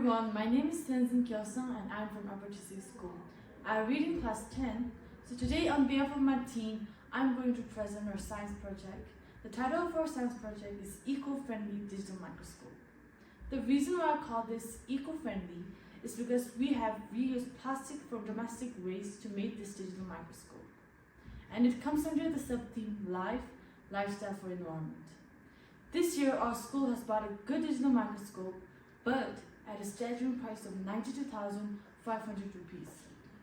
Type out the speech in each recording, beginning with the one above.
everyone, my name is Tenzin Kyosang and I'm from Upper TCV School. I read in class 10. So today on behalf of my team, I'm going to present our science project. The title of our science project is Eco-Friendly Digital Microscope. The reason why I call this eco-friendly is because we have reused plastic from domestic waste to make this digital microscope. And it comes under the sub-theme Life, Lifestyle for Environment. This year, our school has bought a good digital microscope, but at a staggering price of 92,500 rupees.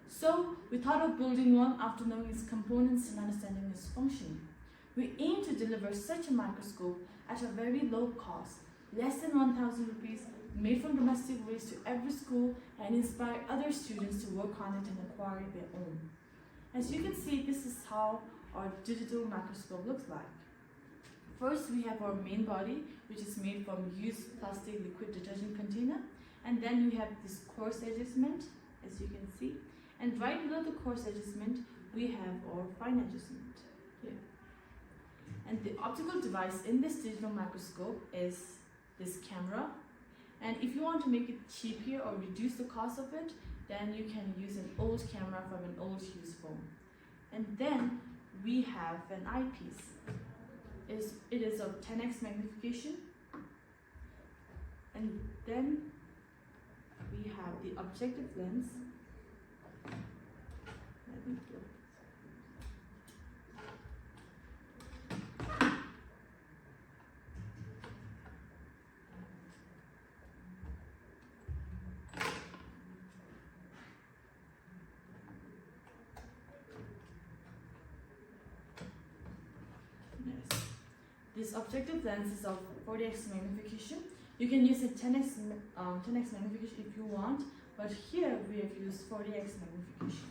So, we thought of building one after knowing its components and understanding its functioning. We aim to deliver such a microscope at a very low cost, less than 1,000 rupees, made from domestic waste to every school and inspire other students to work on it and acquire their own. As you can see, this is how our digital microscope looks like. First, we have our main body, which is made from used plastic liquid detergent container. And then we have this coarse adjustment, as you can see. And right below the coarse adjustment, we have our fine adjustment here. And the optical device in this digital microscope is this camera. And if you want to make it cheaper or reduce the cost of it, then you can use an old camera from an old used phone. And then we have an eyepiece. It is of 10x magnification, and then we have the objective lens. This objective lens is of 40x magnification. You can use a 10x magnification if you want, but here we have used 40x magnification.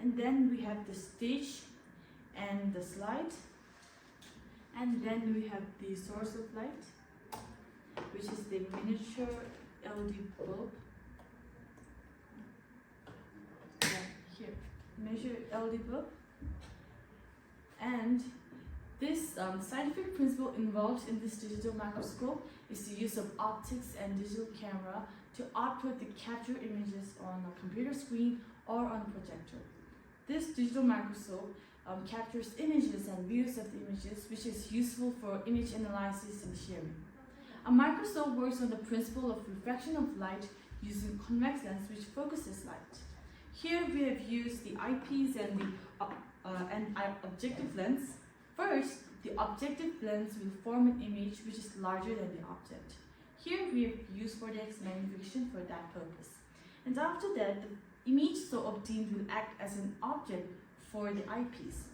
And then we have the stage and the slide, and then we have the source of light, which is the miniature LED bulb. Here, miniature LED bulb. And this scientific principle involved in this digital microscope is the use of optics and digital camera to output the captured images on a computer screen or on a projector. This digital microscope captures images and views of the images, which is useful for image analysis and sharing. A microscope works on the principle of refraction of light using convex lens, which focuses light. Here we have used the eyepiece and the objective lens. First, the objective lens will form an image which is larger than the object. Here we have used 40x magnification for that purpose. And after that, the image so obtained will act as an object for the eyepiece.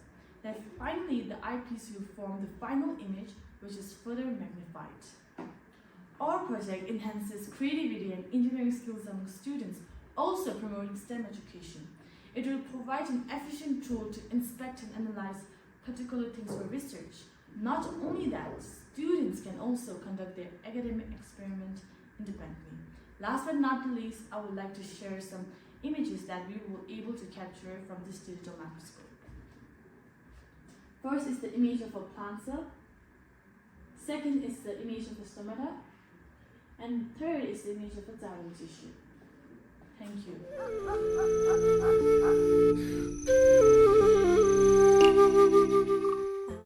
Then finally, the eyepiece will form the final image which is further magnified. Our project enhances creativity and engineering skills among students, also promoting STEM education. It will provide an efficient tool to inspect and analyze particular things for research. Not only that, students can also conduct their academic experiment independently. Last but not the least, I would like to share some images that we were able to capture from this digital microscope. First is the image of a plant cell. Second is the image of a stomata. And third is the image of a xylem tissue. Thank you.